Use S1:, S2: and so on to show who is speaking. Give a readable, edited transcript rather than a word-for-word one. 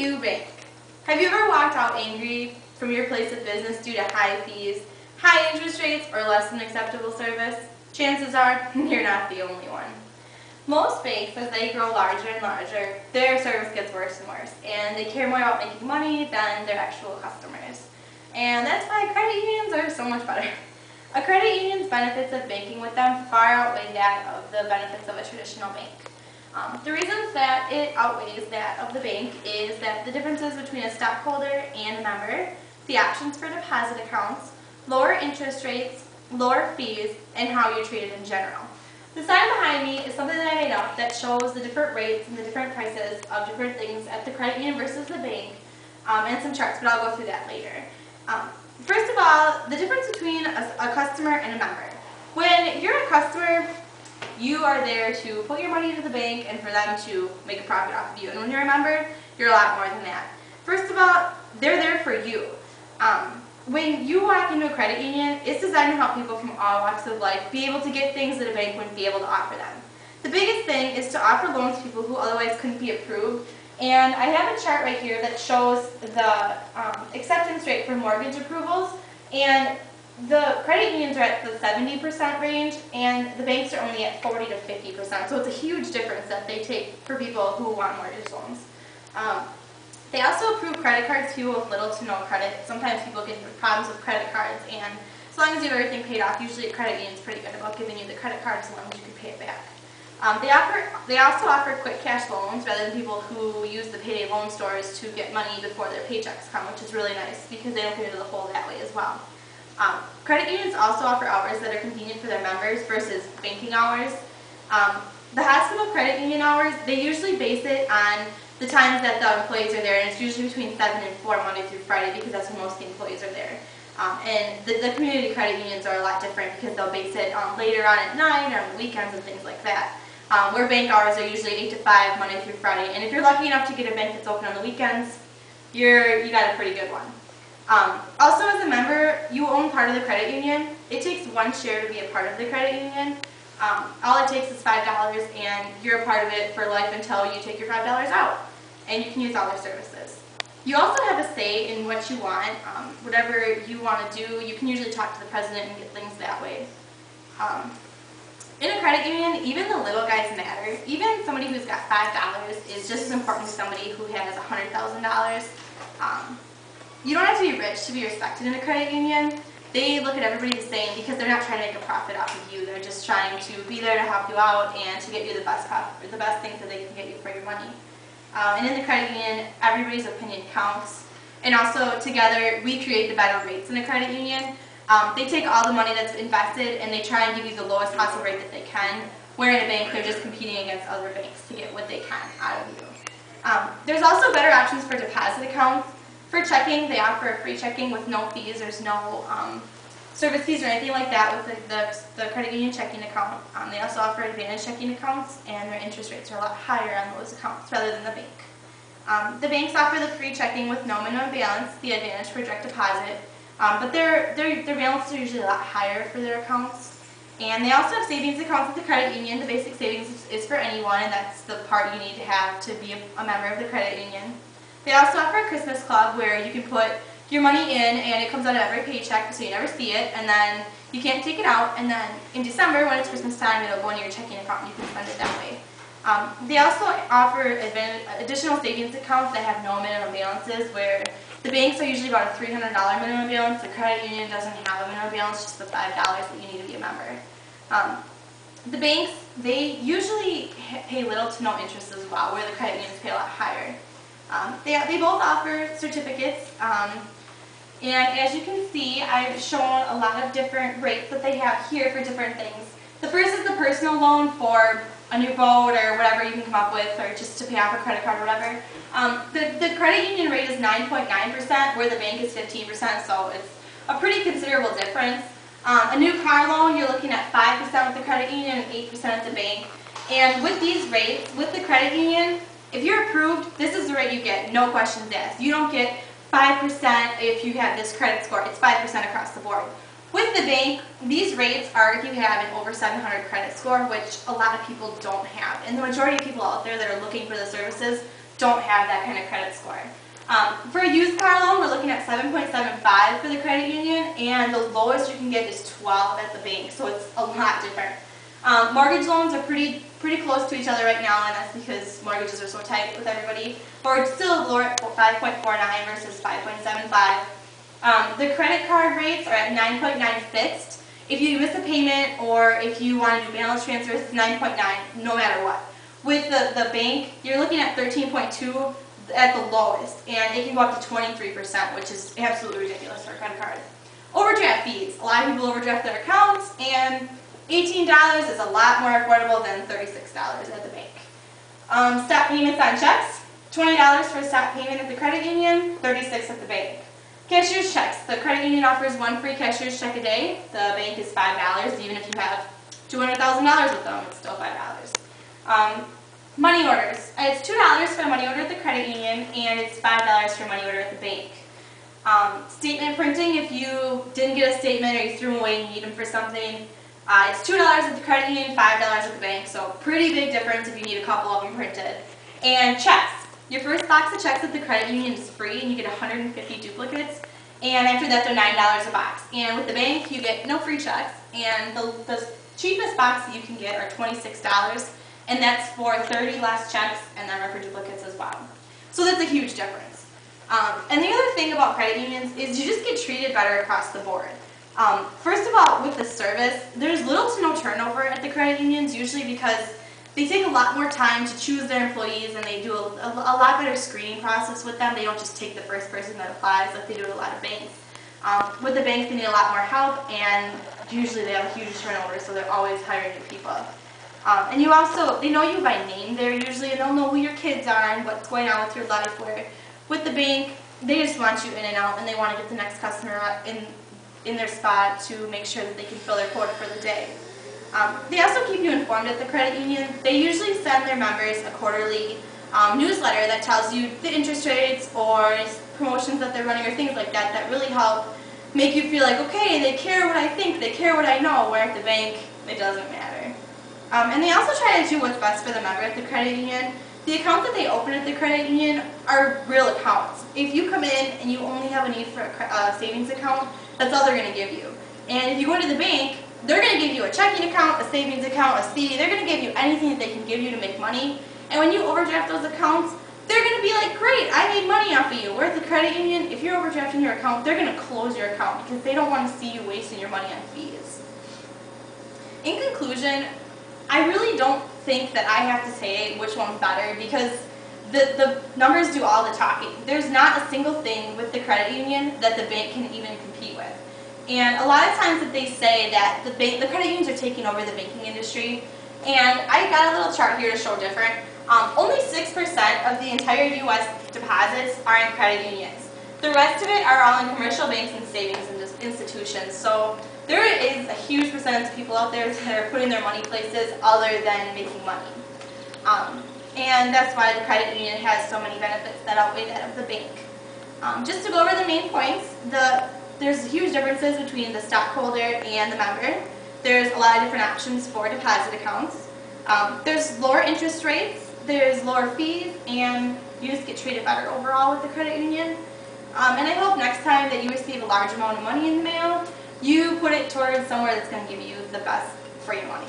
S1: you bank? Have you ever walked out angry from your place of business due to high fees, high interest rates, or less than acceptable service? Chances are you're not the only one. Most banks, as they grow larger and larger, their service gets worse and worse, and they care more about making money than their actual customers. And that's why credit unions are so much better. A credit union's benefits of banking with them far outweigh that of the benefits of a traditional bank. The reasons that it outweighs that of the bank is that the differences between a stockholder and a member, the options for deposit accounts, lower interest rates, lower fees, and how you're treated in general. The sign behind me is something that I made up that shows the different rates and the different prices of different things at the credit union versus the bank, and some charts, but I'll go through that later. First of all, the difference between a customer and a member. When you're a customer, you are there to put your money into the bank and for them to make a profit off of you. And when you're a member, you're a lot more than that. First of all, they're there for you. When you walk into a credit union, it's designed to help people from all walks of life be able to get things that a bank wouldn't be able to offer them. The biggest thing is to offer loans to people who otherwise couldn't be approved. And I have a chart right here that shows the acceptance rate for mortgage approvals. And the credit unions are at the 70% range, and the banks are only at 40 to 50%. So it's a huge difference that they take for people who want mortgage loans. They also approve credit cards too with little to no credit. Sometimes people get problems with credit cards, and as long as you have everything paid off, usually a credit union is pretty good about giving you the credit card as long as you can pay it back. They also offer quick cash loans rather than people who use the payday loan stores to get money before their paychecks come, which is really nice because they don't get into the hole that way as well. Credit unions also offer hours that are convenient for their members versus banking hours. The hospital credit union hours, they usually base it on the times that the employees are there, and it's usually between 7 and 4 Monday through Friday because that's when most of the employees are there. And the community credit unions are a lot different because they'll base it later on at night or on the weekends and things like that. Where bank hours are usually 8 to 5 Monday through Friday, and if you're lucky enough to get a bank that's open on the weekends, you got a pretty good one. Also, as a member, you own part of the credit union. It takes 1 share to be a part of the credit union. All it takes is $5, and you're a part of it for life until you take your $5 out, and you can use all their services. You also have a say in what you want. Whatever you want to do, you can usually talk to the president and get things that way. In a credit union, even the little guys matter. Even somebody who's got $5 is just as important as somebody who has $100,000. You don't have to be rich to be respected in a credit union. They look at everybody the same because they're not trying to make a profit off of you. They're just trying to be there to help you out and to get you the best things that they can get you for your money. And in the credit union, everybody's opinion counts. And also, together, we create the better rates in a credit union. They take all the money that's invested and they try and give you the lowest possible rate that they can. Where in a bank, they're just competing against other banks to get what they can out of you. There's also better options for deposit accounts. For checking, they offer a free checking with no fees. There's no service fees or anything like that with the credit union checking account. They also offer advantage checking accounts, and their interest rates are a lot higher on those accounts rather than the bank. The banks offer the free checking with no minimum balance, the advantage for direct deposit, but their balances are usually a lot higher for their accounts. And they also have savings accounts at the credit union. The basic savings is for anyone, and that's the part you need to have to be a member of the credit union. They also offer a Christmas club where you can put your money in and it comes out of every paycheck so you never see it, and then you can't take it out, and then in December when it's Christmas time it'll go into your checking account and you can spend it that way. They also offer additional savings accounts that have no minimum balances, where the banks are usually about a $300 minimum balance. The credit union doesn't have a minimum balance, just the $5 that you need to be a member. The banks, they usually pay little to no interest as well, where the credit unions pay a lot higher. They both offer certificates, and as you can see, I've shown a lot of different rates that they have here for different things. The first is the personal loan for a new boat or whatever you can come up with, or just to pay off a credit card or whatever. The credit union rate is 9.9%, where the bank is 15%, so it's a pretty considerable difference. A new car loan, you're looking at 5% with the credit union and 8% at the bank. And with these rates, with the credit union, if you're approved, this is the rate you get, no questions asked. You don't get 5% if you have this credit score. It's 5% across the board. With the bank, these rates are if you have an over 700 credit score, which a lot of people don't have. And the majority of people out there that are looking for the services don't have that kind of credit score. For a used car loan, we're looking at 7.75 for the credit union, and the lowest you can get is 12 at the bank, so it's a lot different. Mortgage loans are pretty close to each other right now, and that's because mortgages are so tight with everybody. But we're still lower at 5.49 versus 5.75. The credit card rates are at 9.9 fixed. If you miss a payment or if you want to do balance transfers, it's 9.9 no matter what. With the bank, you're looking at 13.2 at the lowest, and it can go up to 23%, which is absolutely ridiculous for a credit card. Overdraft fees. A lot of people overdraft their accounts, and $18 is a lot more affordable than $36 at the bank. Stop payments on checks. $20 for a stop payment at the credit union, $36 at the bank. Cashier's checks. The credit union offers one free cashier's check a day. The bank is $5. Even if you have $200,000 with them, it's still $5. Money orders. It's $2 for a money order at the credit union, and it's $5 for a money order at the bank. Statement printing. If you didn't get a statement or you threw them away and you need them for something, it's $2 at the credit union, $5 at the bank. So pretty big difference if you need a couple of them printed. And checks. Your first box of checks at the credit union is free, and you get 150 duplicates. And after that, they're $9 a box. And with the bank, you get no free checks. And the cheapest box that you can get are $26, and that's for 30 last checks, and then are for duplicates as well. So that's a huge difference. And the other thing about credit unions is you just get treated better across the board. First of all, with the service, there's little to no turnover at the credit unions, usually because they take a lot more time to choose their employees, and they do a lot better screening process with them. They don't just take the first person that applies like they do at a lot of banks. With the banks, they need a lot more help, and usually they have a huge turnover, so they're always hiring new people. And they know you by name there usually, and they'll know who your kids are and what's going on with your life. Where with the bank, they just want you in and out, and they want to get the next customer in their spot to make sure that they can fill their quota for the day. They also keep you informed at the credit union. They usually send their members a quarterly newsletter that tells you the interest rates or promotions that they're running or things like that that really help make you feel like, okay, they care what I think, they care what I know, where at the bank, it doesn't matter. And they also try to do what's best for the member at the credit union. The accounts that they open at the credit union are real accounts. If you come in and you only have a need for a savings account, that's all they're going to give you. And if you go to the bank, they're going to give you a checking account, a savings account, a CD. They're going to give you anything that they can give you to make money. And when you overdraft those accounts, they're going to be like, great, I made money off of you. Where at the credit union, if you're overdrafting your account, they're going to close your account because they don't want to see you wasting your money on fees. In conclusion, I really don't think that I have to say which one's better because the numbers do all the talking. There's not a single thing with the credit union that the bank can even compete with. And a lot of times that they say that the credit unions are taking over the banking industry, and I got a little chart here to show different. Only 6% of the entire U.S. deposits are in credit unions. The rest of it are all in commercial banks and savings institutions. So there is a huge percentage of people out there that are putting their money places other than making money. And that's why the credit union has so many benefits that outweigh that of the bank. Just to go over the main points, there's huge differences between the stockholder and the member. There's a lot of different options for deposit accounts. There's lower interest rates, there's lower fees, and you just get treated better overall with the credit union. And I hope next time that you receive a large amount of money in the mail, you put it towards somewhere that's going to give you the best for your money.